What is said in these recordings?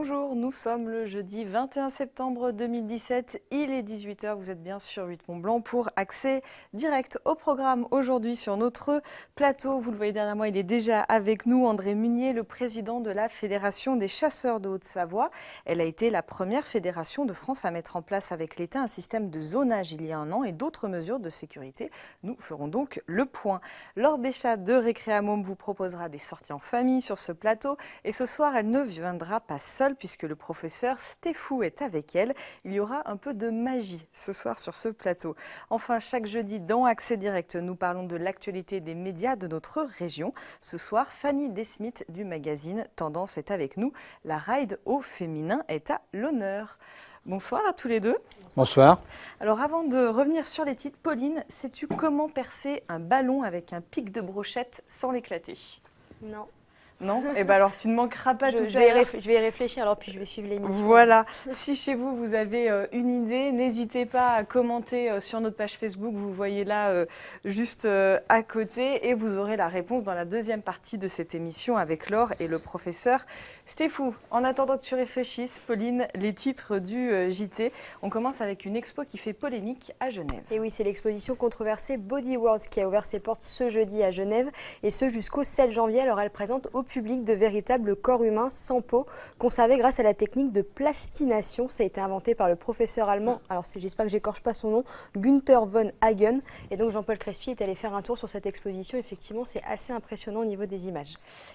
Bonjour, nous sommes le jeudi 21 septembre 2017, il est 18 h, vous êtes bien sur 8 Mont Blanc pour accès direct au programme aujourd'hui sur notre plateau. Vous le voyez derrière moi, il est déjà avec nous, André Munier, le président de la Fédération des chasseurs de Haute-Savoie. Elle a été la première fédération de France à mettre en place avec l'État un système de zonage il y a un an et d'autres mesures de sécurité. Nous ferons donc le point. Laure Béchat de Récréamôme vous proposera des sorties en famille sur ce plateau et ce soir, elle ne viendra pas seule puisque le professeur Stéphou est avec elle. Il y aura un peu de magie ce soir sur ce plateau. Enfin, chaque jeudi dans Accès Direct, nous parlons de l'actualité des médias de notre région. Ce soir, Fanny Desmith du magazine Tendance est avec nous. La ride au féminin est à l'honneur. Bonsoir à tous les deux. Bonsoir. Alors avant de revenir sur les titres, Pauline, sais-tu comment percer un ballon avec un pic de brochette sans l'éclater? Non. Non? Eh bien alors tu ne manqueras pas tout à l'heure. Je vais y réfléchir alors, puis je vais suivre l'émission. Voilà. Si chez vous, vous avez une idée, n'hésitez pas à commenter sur notre page Facebook. Vous voyez là juste à côté et vous aurez la réponse dans la deuxième partie de cette émission avec Laure et le professeur Stéphou. En attendant que tu réfléchisses, Pauline, les titres du JT. On commence avec une expo qui fait polémique à Genève. Et oui, c'est l'exposition controversée Body Worlds qui a ouvert ses portes ce jeudi à Genève et ce jusqu'au 7 janvier. Alors elle présente au public de véritables corps humains sans peau, conservés grâce à la technique de plastination. Ça a été inventé par le professeur allemand, alors j'espère que j'écorche pas son nom, Günther von Hagen. Et donc Jean-Paul Crespi est allé faire un tour sur cette exposition. Effectivement, c'est assez impressionnant au niveau des images.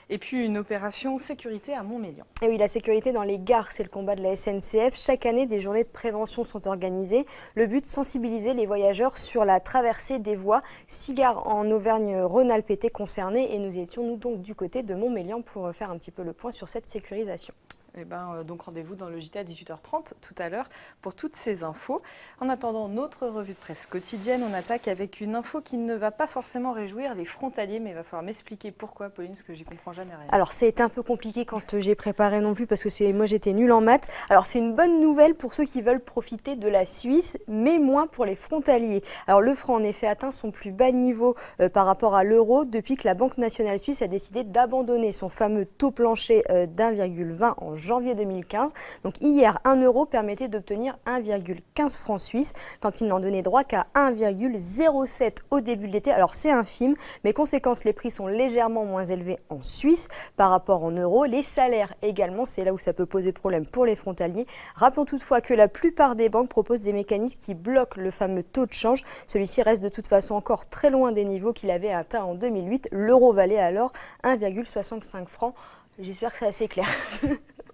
Et puis une opération sécurité à Montmélian. Et oui, la sécurité dans les gares, c'est le combat de la SNCF. Chaque année, des journées de prévention sont organisées. Le but, sensibiliser les voyageurs sur la traversée des voies. 6 gares en Auvergne-Rhône-Alpes étaient concernées et nous étions nous donc du côté de Montmélian pour faire un petit peu le point sur cette sécurisation. Eh ben, donc rendez-vous dans le JT à 18h30 tout à l'heure pour toutes ces infos. En attendant notre revue de presse quotidienne, on attaque avec une info qui ne va pas forcément réjouir les frontaliers, mais il va falloir m'expliquer pourquoi, Pauline, parce que j'y comprends jamais rien. Alors ça a été un peu compliqué quand j'ai préparé non plus parce que moi j'étais nulle en maths. Alors c'est une bonne nouvelle pour ceux qui veulent profiter de la Suisse, mais moins pour les frontaliers. Alors le franc en effet atteint son plus bas niveau par rapport à l'euro depuis que la Banque nationale suisse a décidé d'abandonner son fameux taux plancher d'1,20 en janvier 2015. Donc hier, 1 euro permettait d'obtenir 1,15 francs suisses quand il n'en donnait droit qu'à 1,07 au début de l'été. Alors c'est infime, mais conséquence, les prix sont légèrement moins élevés en Suisse par rapport en euros. Les salaires également, c'est là où ça peut poser problème pour les frontaliers. Rappelons toutefois que la plupart des banques proposent des mécanismes qui bloquent le fameux taux de change. Celui-ci reste de toute façon encore très loin des niveaux qu'il avait atteint en 2008. L'euro valait alors 1,65 francs. J'espère que c'est assez clair.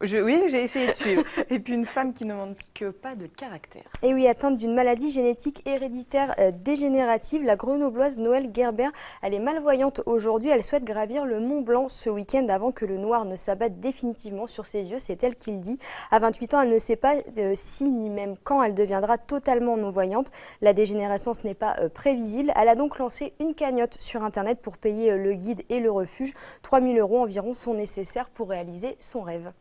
Oui, j'ai essayé de suivre. Et puis une femme qui ne manque pas de caractère. Et oui, atteinte d'une maladie génétique héréditaire dégénérative, la grenobloise Noël Gerber, elle est malvoyante aujourd'hui. Elle souhaite gravir le Mont Blanc ce week-end avant que le noir ne s'abatte définitivement sur ses yeux. C'est elle qui le dit. À 28 ans, elle ne sait pas si ni même quand elle deviendra totalement non-voyante. La dégénérescence n'est pas prévisible. Elle a donc lancé une cagnotte sur Internet pour payer le guide et le refuge. 3 000 € environ sont nécessaires pour réaliser son rêve.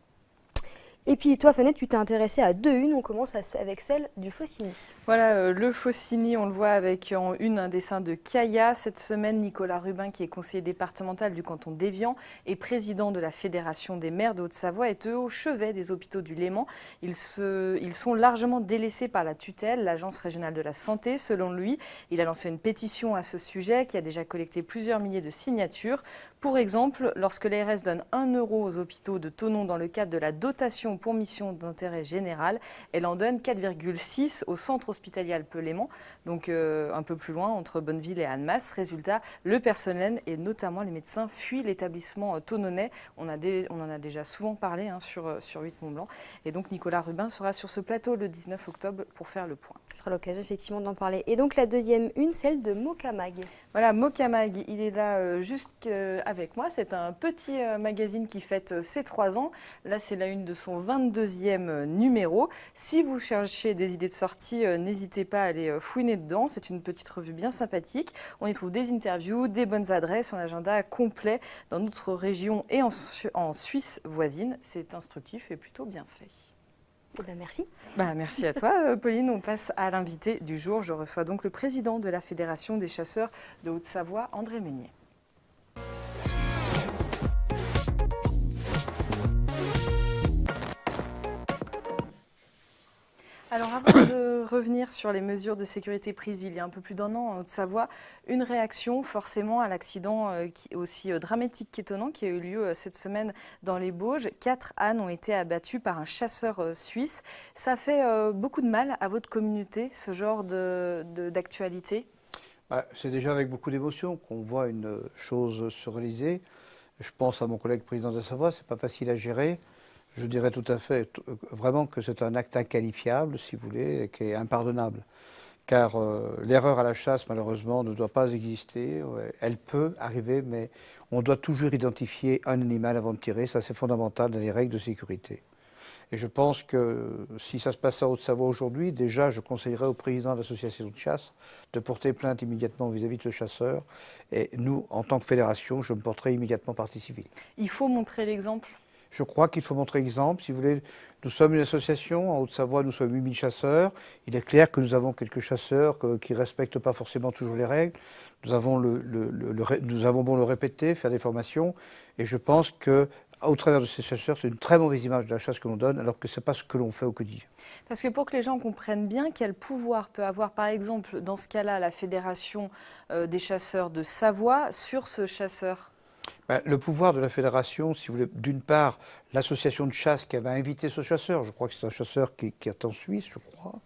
Et puis toi, Fanette, tu t'es intéressée à deux unes. On commence avec celle du Faucigny. Voilà, le Faucigny, on le voit avec en une un dessin de Kaya. Cette semaine, Nicolas Rubin, qui est conseiller départemental du canton d'Évian et président de la Fédération des maires de Haute-Savoie, est au chevet des hôpitaux du Léman. Ils sont largement délaissés par la tutelle, l'Agence régionale de la santé. Selon lui, il a lancé une pétition à ce sujet qui a déjà collecté plusieurs milliers de signatures. Pour exemple, lorsque l'ARS donne 1 euro aux hôpitaux de Thonon dans le cadre de la dotation pour mission d'intérêt général, elle en donne 4,6 au centre hospitalier Alpes-Léman, donc un peu plus loin, entre Bonneville et Annemasse. Résultat, le personnel et notamment les médecins fuient l'établissement thononnais. On en a déjà souvent parlé sur 8 Mont Blanc. Et donc Nicolas Rubin sera sur ce plateau le 19 octobre pour faire le point. Ce sera l'occasion effectivement d'en parler. Et donc la deuxième une, celle de Mocamag. Voilà, Mocamag, il est là juste avec moi. C'est un petit magazine qui fête ses 3 ans. Là, c'est la une de son 22e numéro. Si vous cherchez des idées de sortie, n'hésitez pas à aller fouiner dedans. C'est une petite revue bien sympathique. On y trouve des interviews, des bonnes adresses, un agenda complet dans notre région et en Suisse voisine. C'est instructif et plutôt bien fait. Eh bien, merci. Merci à toi, Pauline. On passe à l'invité du jour. Je reçois donc le président de la Fédération des chasseurs de Haute-Savoie, André Munier. Alors avant de revenir sur les mesures de sécurité prises il y a un peu plus d'1 an en Haute-Savoie, une réaction forcément à l'accident aussi dramatique qu'étonnant qui a eu lieu cette semaine dans les Bauges. 4 ânes ont été abattus par un chasseur suisse. Ça fait beaucoup de mal à votre communauté, ce genre d'actualité? C'est déjà avec beaucoup d'émotion qu'on voit une chose se réaliser. Je pense à mon collègue président de la Savoie, c'est pas facile à gérer. Je dirais tout à fait, vraiment que c'est un acte inqualifiable, si vous voulez, et qui est impardonnable. Car l'erreur à la chasse, malheureusement, ne doit pas exister. Elle peut arriver, mais on doit toujours identifier un animal avant de tirer. Ça, c'est fondamental dans les règles de sécurité. Et je pense que si ça se passe en Haute-Savoie aujourd'hui, déjà, je conseillerais au président de l'association de chasse de porter plainte immédiatement vis-à-vis de ce chasseur. Et nous, en tant que fédération, je me porterai immédiatement partie civile. Il faut montrer l'exemple. Je crois qu'il faut montrer exemple. Si vous voulez, nous sommes une association, en Haute-Savoie, nous sommes 8000 chasseurs. Il est clair que nous avons quelques chasseurs qui ne respectent pas forcément toujours les règles. Nous avons beau le répéter, faire des formations. Et je pense qu'au travers de ces chasseurs, c'est une très mauvaise image de la chasse que l'on donne, alors que ce n'est pas ce que l'on fait au quotidien. Parce que pour que les gens comprennent bien quel pouvoir peut avoir, par exemple, dans ce cas-là, la Fédération des chasseurs de Savoie sur ce chasseur. Le pouvoir de la fédération, si vous voulez, d'une part, l'association de chasse qui avait invité ce chasseur, je crois que c'est un chasseur qui est en Suisse, je crois,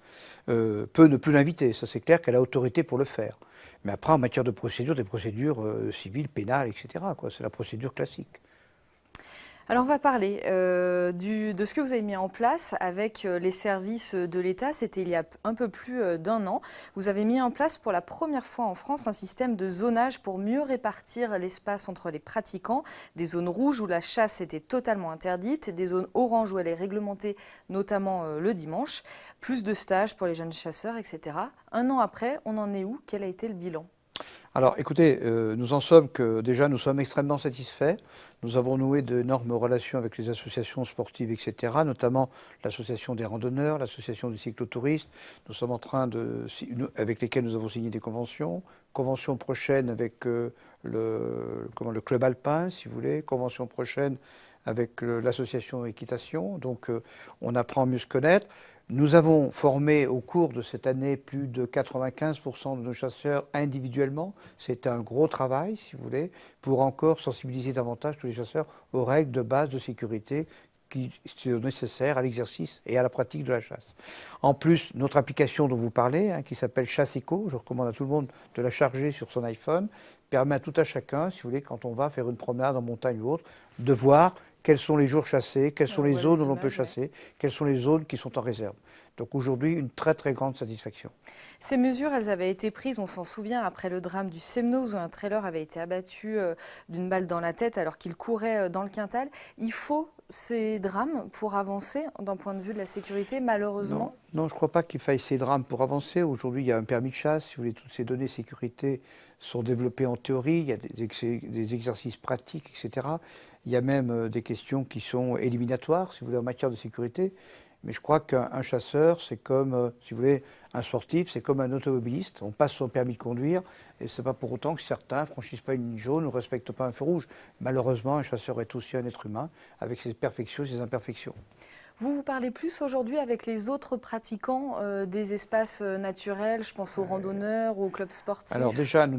peut ne plus l'inviter. Ça, c'est clair qu'elle a autorité pour le faire. Mais après, en matière de procédure, des procédures civiles, pénales, etc., c'est la procédure classique. Alors on va parler de ce que vous avez mis en place avec les services de l'État. C'était il y a un peu plus d'1 an. Vous avez mis en place pour la première fois en France un système de zonage pour mieux répartir l'espace entre les pratiquants. Des zones rouges où la chasse était totalement interdite, des zones oranges où elle est réglementée, notamment le dimanche. Plus de stages pour les jeunes chasseurs, etc. 1 an après, on en est où? Quel a été le bilan? Alors écoutez, nous sommes extrêmement satisfaits. Nous avons noué d'énormes relations avec les associations sportives, etc., notamment l'association des randonneurs, l'association des cyclotouristes. Nous sommes en train avec lesquels nous avons signé des conventions. Convention prochaine avec le club alpin, si vous voulez. Convention prochaine avec l'association équitation. Donc on apprend à mieux se connaître. Nous avons formé au cours de cette année plus de 95% de nos chasseurs individuellement. C'est un gros travail, si vous voulez, pour encore sensibiliser davantage tous les chasseurs aux règles de base de sécurité qui sont nécessaires à l'exercice et à la pratique de la chasse. En plus, notre application dont vous parlez, qui s'appelle Chasse Eco, je recommande à tout le monde de la charger sur son iPhone, permet à tout à chacun, si vous voulez, quand on va faire une promenade en montagne ou autre, de voir quels sont les jours chassés, quelles sont les zones où l'on peut chasser, quelles sont les zones qui sont en réserve. Donc aujourd'hui, une très très grande satisfaction. Ces mesures, elles avaient été prises, on s'en souvient, après le drame du Semnoz où un trailer avait été abattu d'une balle dans la tête alors qu'il courait dans le Quintal. Il faut ces drames pour avancer d'un point de vue de la sécurité, malheureusement? Non, je ne crois pas qu'il faille ces drames pour avancer. Aujourd'hui, il y a un permis de chasse. Si vous voulez, toutes ces données sécurité sont développées en théorie. Il y a des exercices pratiques, etc. Il y a même des questions qui sont éliminatoires, si vous voulez, en matière de sécurité. Mais je crois qu'un chasseur, c'est comme, si vous voulez, un sportif, c'est comme un automobiliste. On passe son permis de conduire et ce n'est pas pour autant que certains ne franchissent pas une ligne jaune ou ne respectent pas un feu rouge. Malheureusement, un chasseur est aussi un être humain avec ses perfections et ses imperfections. Vous parlez plus aujourd'hui avec les autres pratiquants des espaces naturels, je pense aux randonneurs, aux clubs sportifs? Alors déjà, nous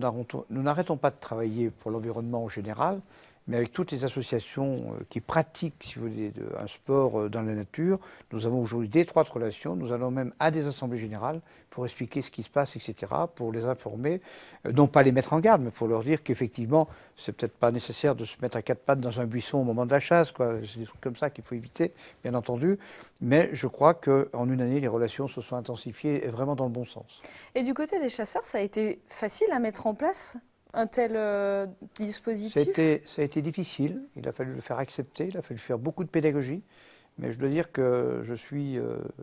n'arrêtons pas de travailler pour l'environnement en général, mais avec toutes les associations qui pratiquent, si vous voulez, un sport dans la nature, nous avons aujourd'hui d'étroites relations. Nous allons même à des assemblées générales pour expliquer ce qui se passe, etc., pour les informer, non pas les mettre en garde, mais pour leur dire qu'effectivement, c'est peut-être pas nécessaire de se mettre à 4 pattes dans un buisson au moment de la chasse, quoi. C'est des trucs comme ça qu'il faut éviter, bien entendu. Mais je crois qu'en une année, les relations se sont intensifiées et vraiment dans le bon sens. Et du côté des chasseurs, ça a été facile à mettre en place un tel dispositif? Ça a été difficile, il a fallu le faire accepter, il a fallu faire beaucoup de pédagogie, mais je dois dire que je suis,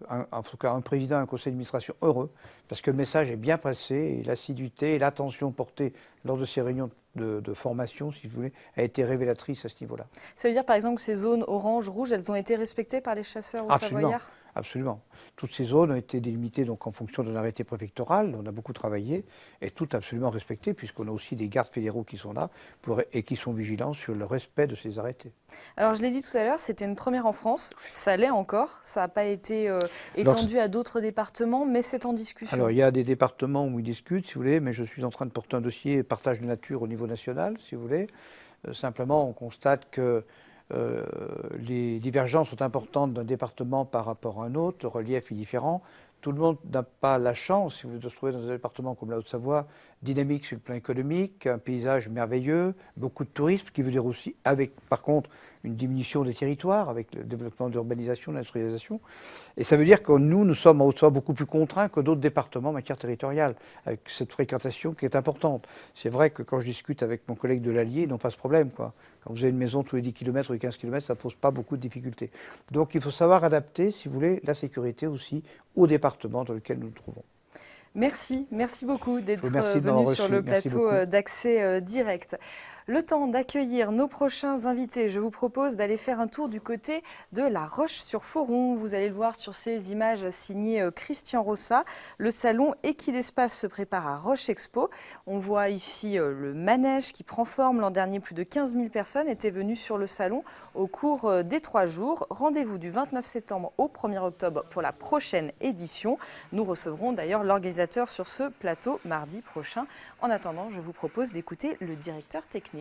en tout cas un président, un conseil d'administration heureux, parce que le message est bien passé, et l'assiduité et l'attention portée lors de ces réunions de formation, si vous voulez, a été révélatrice à ce niveau-là. Ça veut dire par exemple que ces zones orange, rouge, elles ont été respectées par les chasseurs Absolument. savoyards? Absolument. Toutes ces zones ont été délimitées donc, en fonction d'un arrêté préfectoral. On a beaucoup travaillé et tout absolument respecté puisqu'on a aussi des gardes fédéraux qui sont là et qui sont vigilants sur le respect de ces arrêtés. Alors je l'ai dit tout à l'heure, c'était une première en France. Ça l'est encore. Ça n'a pas été étendu à d'autres départements, mais c'est en discussion. Alors il y a des départements où ils discutent, si vous voulez, mais je suis en train de porter un dossier partage de nature au niveau national, si vous voulez. Simplement, on constate que les divergences sont importantes d'un département par rapport à un autre, le relief est différent. Tout le monde n'a pas la chance, si vous voulez, de se trouver dans un département comme la Haute-Savoie, dynamique sur le plan économique, un paysage merveilleux, beaucoup de tourisme, ce qui veut dire aussi, avec par contre une diminution des territoires, avec le développement de l'urbanisation, de l'industrialisation. Et ça veut dire que nous sommes en Haute-Savoie beaucoup plus contraints que d'autres départements en matière territoriale, avec cette fréquentation qui est importante. C'est vrai que quand je discute avec mon collègue de l'Allier, ils n'ont pas ce problème, quoi. Quand vous avez une maison tous les 10 km ou les 15 km, ça ne pose pas beaucoup de difficultés. Donc il faut savoir adapter, si vous voulez, la sécurité aussi au département dans lequel nous nous trouvons. Merci beaucoup d'être venu sur le plateau d'Accès Direct. Le temps d'accueillir nos prochains invités, je vous propose d'aller faire un tour du côté de La Roche-sur-Foron. Vous allez le voir sur ces images signées Christian Rossa. Le salon Equidespace se prépare à Roche Expo. On voit ici le manège qui prend forme. L'an dernier, plus de 15 000 personnes étaient venues sur le salon au cours des 3 jours. Rendez-vous du 29 septembre au 1er octobre pour la prochaine édition. Nous recevrons d'ailleurs l'organisateur sur ce plateau mardi prochain. En attendant, je vous propose d'écouter le directeur technique.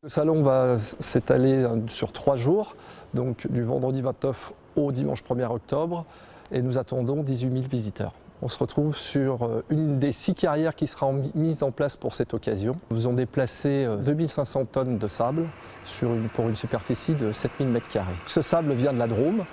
Le salon va s'étaler sur 3 jours, donc du vendredi 29 au dimanche 1er octobre, et nous attendons 18 000 visiteurs. On se retrouve sur une des 6 carrières qui sera mise en place pour cette occasion. Nous avons déplacé 2500 tonnes de sable pour une superficie de 7000 m². Ce sable vient de la Drôme,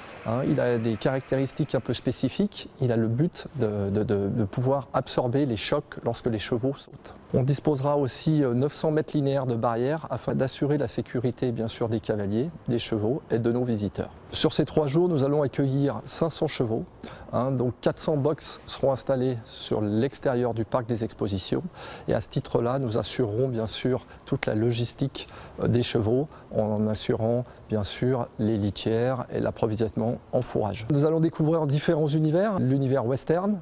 il a des caractéristiques un peu spécifiques. Il a le but de pouvoir absorber les chocs lorsque les chevaux sautent. On disposera aussi 900 mètres linéaires de barrières afin d'assurer la sécurité bien sûr des cavaliers, des chevaux et de nos visiteurs. Sur ces 3 jours, nous allons accueillir 500 chevaux. Donc 400 box seront installés sur l'extérieur du parc des expositions. Et à ce titre-là, nous assurerons bien sûr toute la logistique des chevaux en assurant bien sûr les litières et l'approvisionnement en fourrage. Nous allons découvrir différents univers, l'univers western,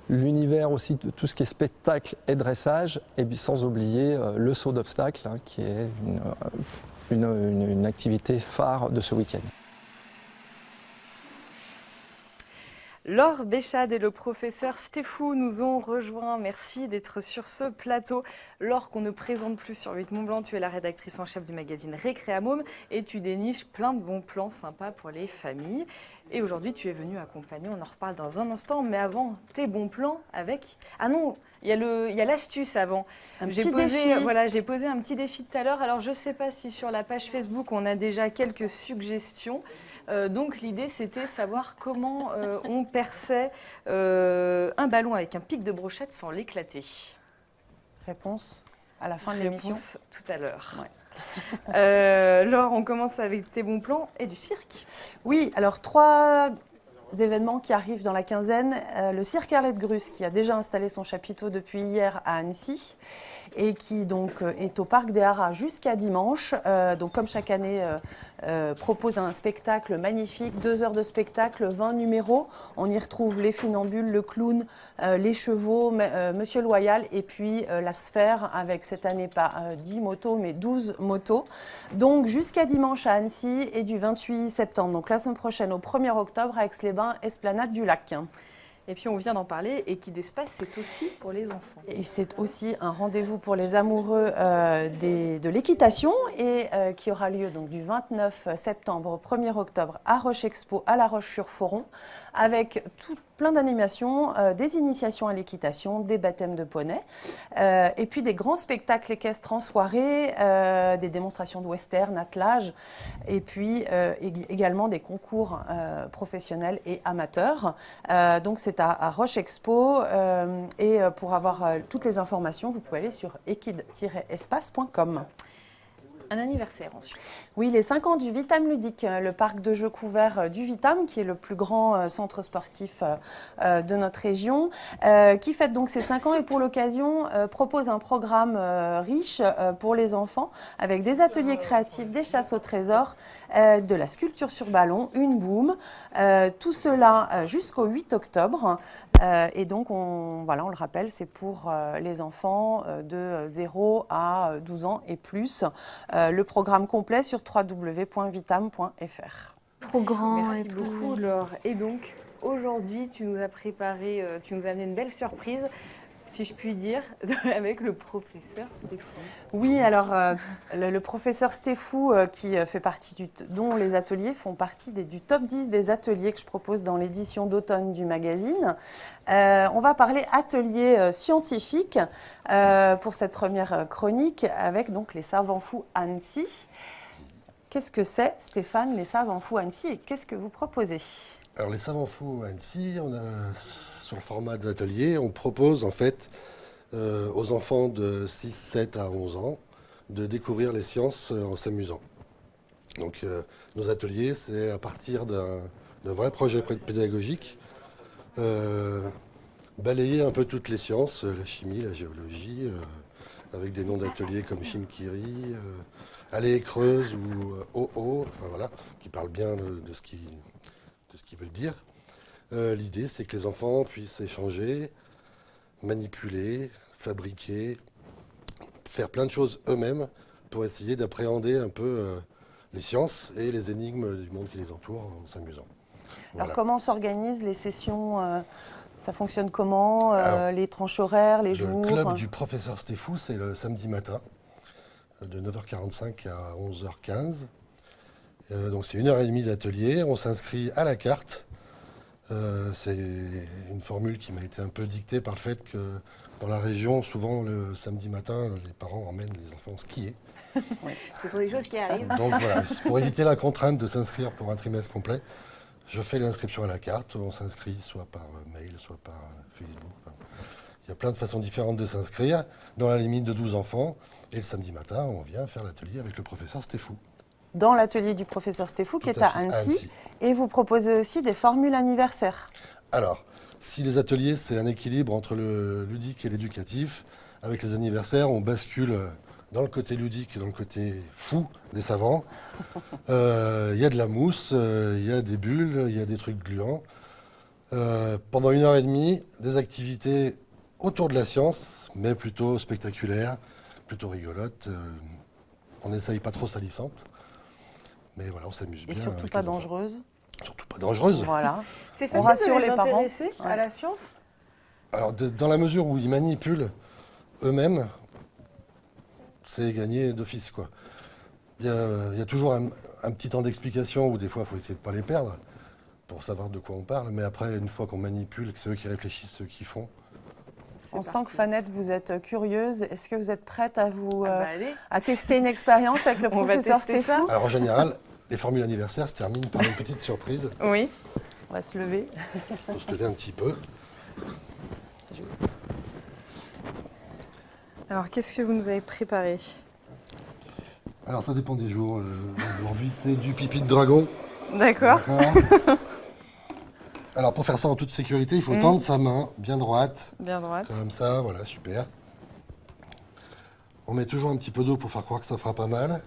l'univers aussi de tout ce qui est spectacle et dressage, et sans oublier le saut d'obstacle qui est une activité phare de ce week-end. Laure Béchade et le professeur Stéphou nous ont rejoints. Merci d'être sur ce plateau. Laure, qu'on ne présente plus sur 8 Mont Blanc, tu es la rédactrice en chef du magazine Récréamôme et tu déniches plein de bons plans sympas pour les familles. Et aujourd'hui, tu es venue accompagner, on en reparle dans un instant, mais avant, tes bons plans avec... Ah non, il y a l'astuce avant. J'ai posé un petit défi tout à l'heure. Alors, je ne sais pas si sur la page Facebook, on a déjà quelques suggestions. Donc, l'idée, c'était savoir comment on perçait un ballon avec un pic de brochette sans l'éclater. Réponse à la fin de l'émission. Tout à l'heure. Ouais. Laure, on commence avec tes bons plans et du cirque. Oui, alors 3 événements qui arrivent dans la quinzaine. Le cirque Arlette Grus qui a déjà installé son chapiteau depuis hier à Annecy et qui donc est au Parc des Haras jusqu'à dimanche. Donc comme chaque année, propose un spectacle magnifique, 2 heures de spectacle, 20 numéros. On y retrouve les funambules, le clown, les chevaux, Monsieur Loyal et puis la sphère avec cette année pas 10 motos mais 12 motos. Donc jusqu'à dimanche à Annecy et du 28 septembre, donc la semaine prochaine au 1er octobre à Aix-les-Bains, Esplanade du Lac. Et puis on vient d'en parler, Equidespace, c'est aussi pour les enfants. Et c'est aussi un rendez-vous pour les amoureux de l'équitation et qui aura lieu donc du 29 septembre au 1er octobre à Roche Expo, à La Roche-sur-Foron, avec plein d'animations, des initiations à l'équitation, des baptêmes de poney, et puis des grands spectacles équestres en soirée, des démonstrations de western, attelage, et puis également des concours professionnels et amateurs. Donc c'est à Roche Expo, et pour avoir toutes les informations, vous pouvez aller sur equid-espace.com. un anniversaire ensuite. Oui, les 5 ans du Vitam Ludique, le parc de jeux couverts du Vitam, qui est le plus grand centre sportif de notre région, qui fête donc ses 5 ans et pour l'occasion propose un programme riche pour les enfants avec des ateliers créatifs, des chasses au trésor, de la sculpture sur ballon, une boum, tout cela jusqu'au 8 octobre. Et donc, on le rappelle, c'est pour les enfants de 0 à 12 ans et plus. Le programme complet sur www.vitam.fr. Trop grand Merci et tout. beaucoup Laure. Et donc aujourd'hui tu nous as préparé, tu nous as amené une belle surprise, si je puis dire, avec le professeur Stéphane. Oui, alors le professeur Stéphou, dont les ateliers font partie du top 10 des ateliers que je propose dans l'édition d'automne du magazine. On va parler atelier scientifique pour cette première chronique avec donc les savants fous Annecy. Qu'est-ce que c'est, Stéphane, les savants fous Annecy et qu'est-ce que vous proposez? Alors les savants fous à Annecy, sur le format de l'atelier, on propose en fait aux enfants de 6, 7 à 11 ans de découvrir les sciences en s'amusant. Donc nos ateliers, c'est à partir d'un vrai projet pédagogique, balayer un peu toutes les sciences, la chimie, la géologie, avec des noms d'ateliers comme Chimkiri, Allée creuse ou OO, enfin voilà, qui parlent bien de ce qu'ils veulent dire. L'idée, c'est que les enfants puissent échanger, manipuler, fabriquer, faire plein de choses eux-mêmes pour essayer d'appréhender un peu les sciences et les énigmes du monde qui les entoure en s'amusant. Alors Voilà. comment s'organisent les sessions ça fonctionne comment Alors, les tranches horaires, les jours? Le club du professeur Stéphou, c'est le samedi matin, de 9h45 à 11h15. Donc c'est 1h30 d'atelier, on s'inscrit à la carte. C'est une formule qui m'a été un peu dictée par le fait que dans la région, souvent le samedi matin, les parents emmènent les enfants skier. Ce sont des choses qui arrivent. Donc voilà, pour éviter la contrainte de s'inscrire pour un trimestre complet, je fais l'inscription à la carte. On s'inscrit soit par mail, soit par Facebook. Enfin, il y a plein de façons différentes de s'inscrire, dans la limite de 12 enfants. Et le samedi matin, on vient faire l'atelier avec le professeur Stéphou. Dans l'atelier du professeur Stéphou, qui Tout est à à fait, Annecy. Et vous proposez aussi des formules anniversaires. Alors, si les ateliers, c'est un équilibre entre le ludique et l'éducatif, avec les anniversaires, on bascule dans le côté ludique et dans le côté fou des savants. Il y a de la mousse, il y a des bulles, il y a des trucs gluants. Pendant 1h30, des activités autour de la science, mais plutôt spectaculaires, plutôt rigolotes. On n'essaye pas trop salissante. Mais voilà, on s'amuse bien. Et surtout avec pas les enfants. dangereuse. Surtout pas dangereuse. Voilà. C'est On facile rassure de les les parents. intéresser à Ouais. la science. Alors, dans la mesure où ils manipulent eux-mêmes, c'est gagné d'office, quoi. Il y a toujours un petit temps d'explication où des fois, il faut essayer de ne pas les perdre pour savoir de quoi on parle. Mais après, une fois qu'on manipule, que c'est eux qui réfléchissent, ceux qui font. On sent que Fanette, vous êtes curieuse. Est-ce que vous êtes prête à Allez. à tester une expérience avec le On va professeur tester ça. Stéphou? Alors, en général, les formules anniversaires se terminent par une petite surprise. Oui. On va se lever. Il faut se lever un petit peu. Alors qu'est-ce que vous nous avez préparé? Alors, ça dépend des jours. Aujourd'hui, c'est du pipi de dragon. D'accord. D'accord. Alors, pour faire ça en toute sécurité, il faut tendre sa main bien droite. Bien droite. Comme ça, voilà, super. On met toujours un petit peu d'eau pour faire croire que ça fera pas mal.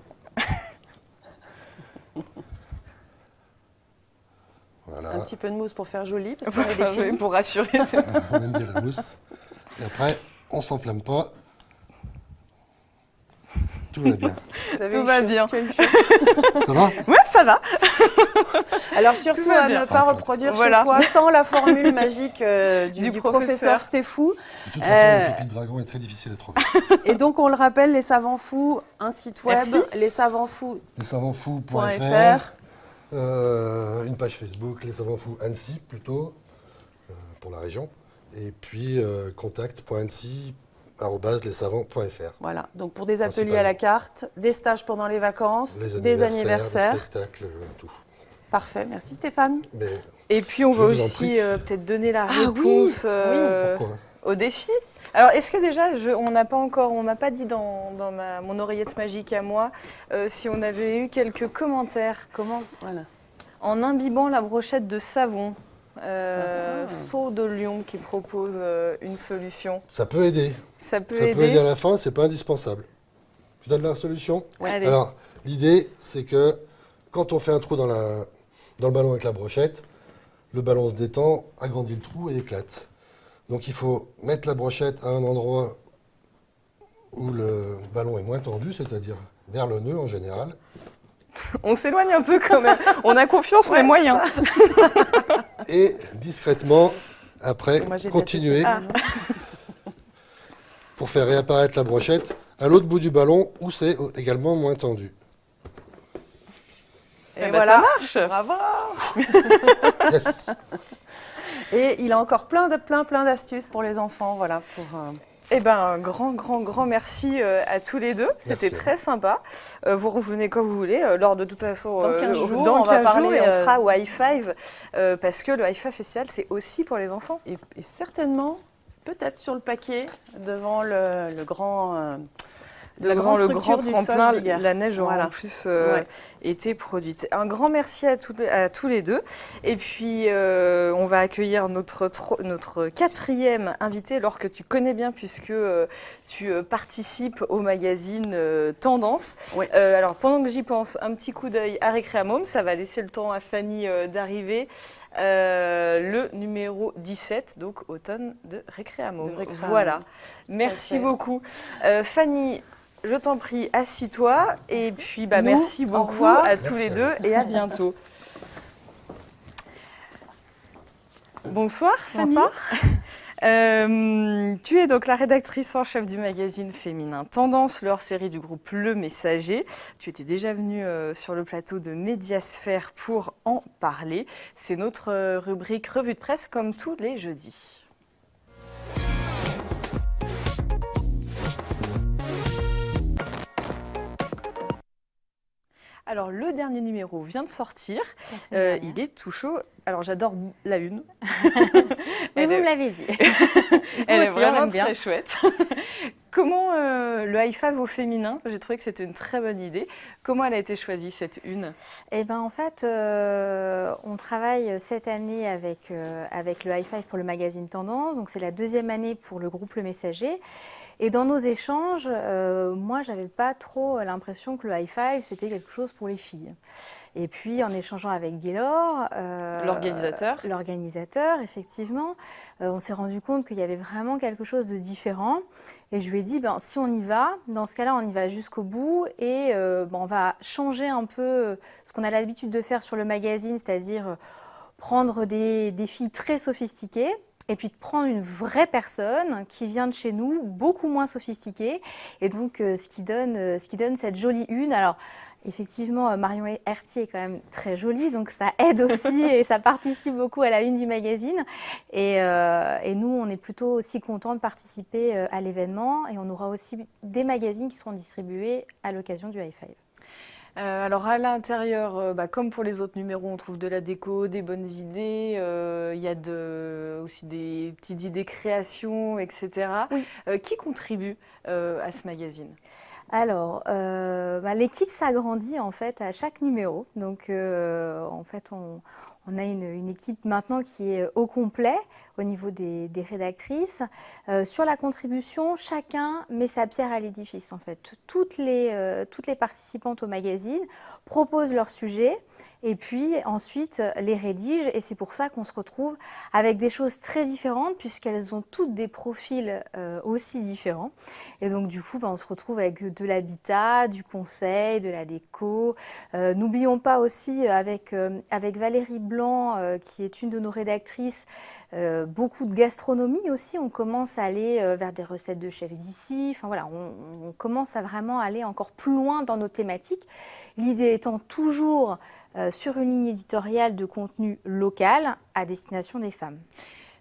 Voilà, Un petit peu de mousse pour faire joli, parce qu'on est des filles. Pour rassurer. on aime bien la mousse. Et après, on s'enflamme pas. Tout va bien. Vous avez Tout eu va chaud. bien. Tu as eu chaud. Ça va? Ouais, ça va. Alors surtout va à bien. ne pas reproduire Voilà. chez soi sans la formule magique du Du professeur Stéphou. De toute façon, le pipi de dragon est très difficile à trouver. Et donc on le rappelle, les savants fous, un site web, Merci. lessavansfous.fr. Lessavansfous.fr, une page Facebook, Les Savants Fous Annecy plutôt, pour la région. Et puis contact.annecy@lessavants.fr. Voilà, donc pour des ateliers Principalement. à la carte, des stages pendant les vacances, Les des anniversaires, anniversaires. les spectacles, tout. Parfait, merci Stéphane. Mais Et puis on va Je vous en aussi prie. peut-être donner la Ah oui, réponse pourquoi? au défi. Alors, est-ce que déjà, on m'a pas dit dans mon oreillette magique à moi si on avait eu quelques commentaires Comment? Voilà. en imbibant la brochette de savon. Seau de Lyon qui propose une solution. Ça peut aider. Ça peut Ça aider. peut aider à la fin, c'est pas indispensable. Tu donnes la solution? Allez. Alors, l'idée, c'est que quand on fait un trou dans le ballon avec la brochette, le ballon se détend, agrandit le trou et éclate. Donc il faut mettre la brochette à un endroit où le ballon est moins tendu, c'est-à-dire vers le nœud en général. On s'éloigne un peu quand même. On a confiance, mais moyen. Et discrètement, après, Moi, j'ai déjà continuer Ah. pour faire réapparaître la brochette à l'autre bout du ballon où c'est également moins tendu. Et voilà. ça marche. Bravo. Yes. Et il a encore plein d'astuces pour les enfants, voilà, pour... Eh ben, un grand merci à tous les deux. C'était Merci. très sympa. Vous revenez quand vous voulez. Lors de toute façon, Dans 15 jours, dans on va 15 parler, jours, et on sera au High Five parce que le High Five Festival, c'est aussi pour les enfants. Et certainement, peut-être sur le paquet, devant le grand... la grande le grand structure du tremplin, Solschwiger. la neige aura Voilà. en plus Ouais. été produite. Un grand merci à tous les deux. Et puis, on va accueillir notre quatrième invité, Laure, que tu connais bien puisque tu participes au magazine Tendance. Ouais. Alors, pendant que j'y pense, un petit coup d'œil à Récréamôme. Ça va laisser le temps à Fanny d'arriver. Le numéro 17, donc automne de Récréamôme. De Récréamôme. Voilà. Merci Parfait. beaucoup. Fanny, je t'en prie, assis-toi. Et puis, Nous, merci au beaucoup revoir. à tous les deux et à bientôt. Bonsoir, Fanny. Bonsoir. Tu es donc la rédactrice en chef du magazine féminin Tendance, leur série du groupe Le Messager. Tu étais déjà venue sur le plateau de Médiasphère pour en parler. C'est notre rubrique revue de presse comme tous les jeudis. Alors, le dernier numéro vient de sortir. Il est tout chaud. Alors, j'adore la une. Oui, Elle vous est- me l'avez dit. Elle est aussi, on vraiment aime bien. très chouette. Comment le high five au féminin, j'ai trouvé que c'était une très bonne idée. Comment elle a été choisie, cette une? Eh ben, en fait, on travaille cette année avec le High Five pour le magazine Tendance. Donc, c'est la deuxième année pour le groupe Le Messager. Et dans nos échanges, moi, j'avais pas trop l'impression que le High Five, c'était quelque chose pour les filles. Et puis, en échangeant avec Gaylor, l'organisateur, effectivement, on s'est rendu compte qu'il y avait vraiment quelque chose de différent. Et je lui ai dit, ben, si on y va, dans ce cas-là, on y va jusqu'au bout et on va changer un peu ce qu'on a l'habitude de faire sur le magazine, c'est-à-dire prendre des filles très sophistiquées et puis de prendre une vraie personne qui vient de chez nous, beaucoup moins sophistiquée, et donc ce qui donne cette jolie une. Alors, effectivement, Marion Hertier est quand même très jolie, donc ça aide aussi et ça participe beaucoup à la une du magazine. Et nous, on est plutôt aussi contents de participer à l'événement et on aura aussi des magazines qui seront distribués à l'occasion du High Five. Alors à l'intérieur, comme pour les autres numéros, on trouve de la déco, des bonnes idées, il y a aussi des petites idées création, etc. Oui. Qui contribue à ce magazine? Alors, l'équipe s'agrandit en fait à chaque numéro. Donc, en fait, on a une équipe maintenant qui est au complet au niveau des rédactrices. Sur la contribution, chacun met sa pierre à l'édifice. En fait, toutes les participantes au magazine proposent leur sujet et puis ensuite les rédigent. Et c'est pour ça qu'on se retrouve avec des choses très différentes puisqu'elles ont toutes des profils aussi différents. Et donc du coup, on se retrouve avec de l'habitat, du conseil, de la déco. N'oublions pas aussi avec Valérie Blanc, qui est une de nos rédactrices, beaucoup de gastronomie aussi. On commence à aller vers des recettes de chefs d'ici. Enfin voilà, on commence à vraiment aller encore plus loin dans nos thématiques. L'idée étant toujours sur une ligne éditoriale de contenu local à destination des femmes.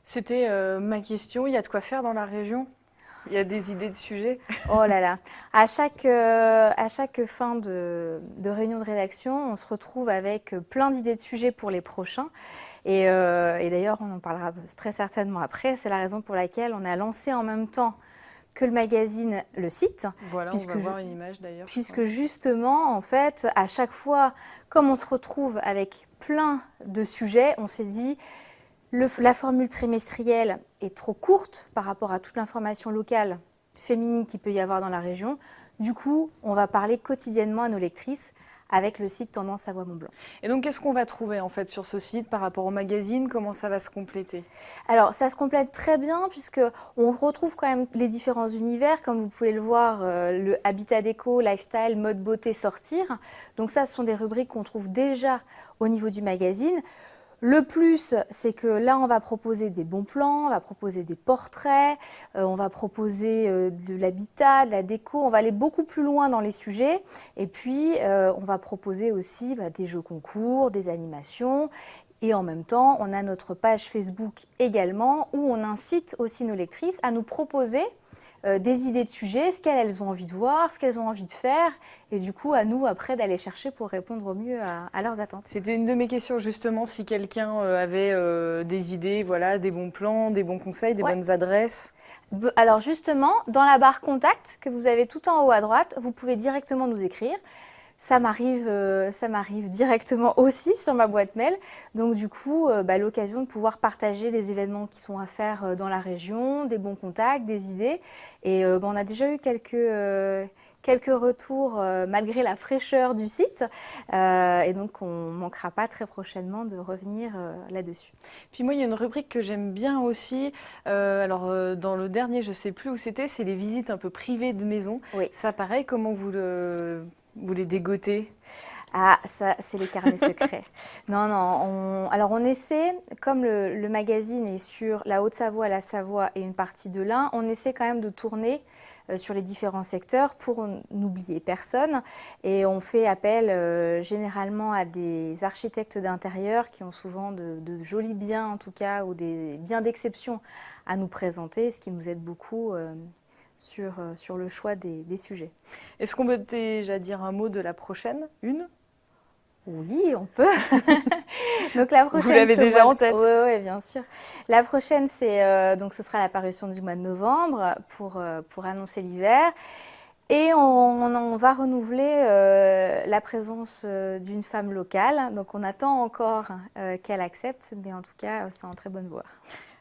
C'était ma question. Il y a de quoi faire dans la région? Il y a des idées de sujets? Oh là là. À chaque fin de réunion de rédaction, on se retrouve avec plein d'idées de sujets pour les prochains. Et d'ailleurs, on en parlera très certainement après. C'est la raison pour laquelle on a lancé en même temps que le magazine, le site. Voilà, on va voir une image d'ailleurs. Puisque justement, en fait, à chaque fois, comme on se retrouve avec plein de sujets, on s'est dit la formule trimestrielle est trop courte par rapport à toute l'information locale féminine qu'il peut y avoir dans la région. Du coup, on va parler quotidiennement à nos lectrices avec le site Tendance Savoie-Mont-Blanc. Et donc, qu'est-ce qu'on va trouver en fait sur ce site par rapport au magazine? Comment ça va se compléter? Alors, ça se complète très bien puisqu'on retrouve quand même les différents univers. Comme vous pouvez le voir, le habitat déco, lifestyle, mode beauté, sortir. Donc ça, ce sont des rubriques qu'on trouve déjà au niveau du magazine. Le plus, c'est que là, on va proposer des bons plans, on va proposer des portraits, on va proposer de l'habitat, de la déco. On va aller beaucoup plus loin dans les sujets. Et puis, on va proposer aussi des jeux concours, des animations. Et en même temps, on a notre page Facebook également où on incite aussi nos lectrices à nous proposer des idées de sujets, ce qu'elles ont envie de voir, ce qu'elles ont envie de faire, et du coup à nous après d'aller chercher pour répondre au mieux à leurs attentes. C'était une de mes questions justement, si quelqu'un avait des idées, voilà, des bons plans, des bons conseils, des bonnes adresses. Alors justement, dans la barre contact que vous avez tout en haut à droite, vous pouvez directement nous écrire. Ça m'arrive directement aussi sur ma boîte mail. Donc du coup, l'occasion de pouvoir partager les événements qui sont à faire dans la région, des bons contacts, des idées. Et on a déjà eu quelques retours malgré la fraîcheur du site. Et donc, on ne manquera pas très prochainement de revenir là-dessus. Puis moi, il y a une rubrique que j'aime bien aussi. Dans le dernier, je ne sais plus où c'était, c'est les visites un peu privées de maison. Oui. Ça, pareil, comment vous les dégotez? Ah, ça, c'est les carnets secrets. Non, alors on essaie, comme le magazine est sur la Haute-Savoie, la Savoie et une partie de l'Ain, on essaie quand même de tourner sur les différents secteurs pour n'oublier personne. Et on fait appel généralement à des architectes d'intérieur qui ont souvent de jolis biens, en tout cas, ou des biens d'exception à nous présenter, ce qui nous aide beaucoup sur le choix des sujets. Est-ce qu'on peut déjà dire un mot de la prochaine? Oui, on peut. Donc la prochaine, vous l'avez déjà en tête? Oui, bien sûr. La prochaine, donc ce sera la parution du mois de novembre pour annoncer l'hiver. Et on va renouveler la présence d'une femme locale. Donc on attend encore qu'elle accepte, mais en tout cas, c'est en très bonne voie.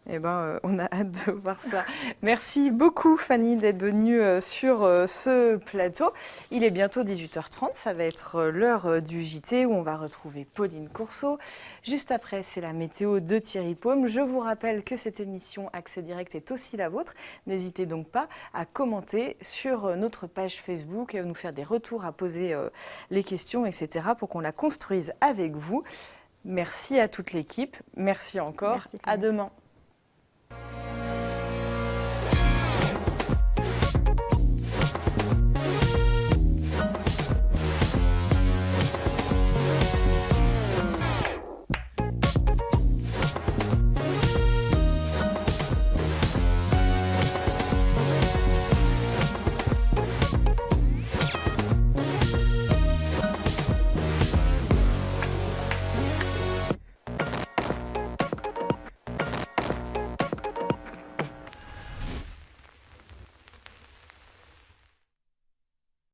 Eh ben, on a hâte de voir ça. Merci beaucoup Fanny d'être venue sur ce plateau. Il est bientôt 18h30, ça va être l'heure du JT où on va retrouver Pauline Courceau. Juste après, c'est la météo de Thierry Paume. Je vous rappelle que cette émission Accès Direct est aussi la vôtre. N'hésitez donc pas à commenter sur notre page Facebook et à nous faire des retours, à poser les questions, etc. pour qu'on la construise avec vous. Merci à toute l'équipe. Merci encore. Merci, à demain.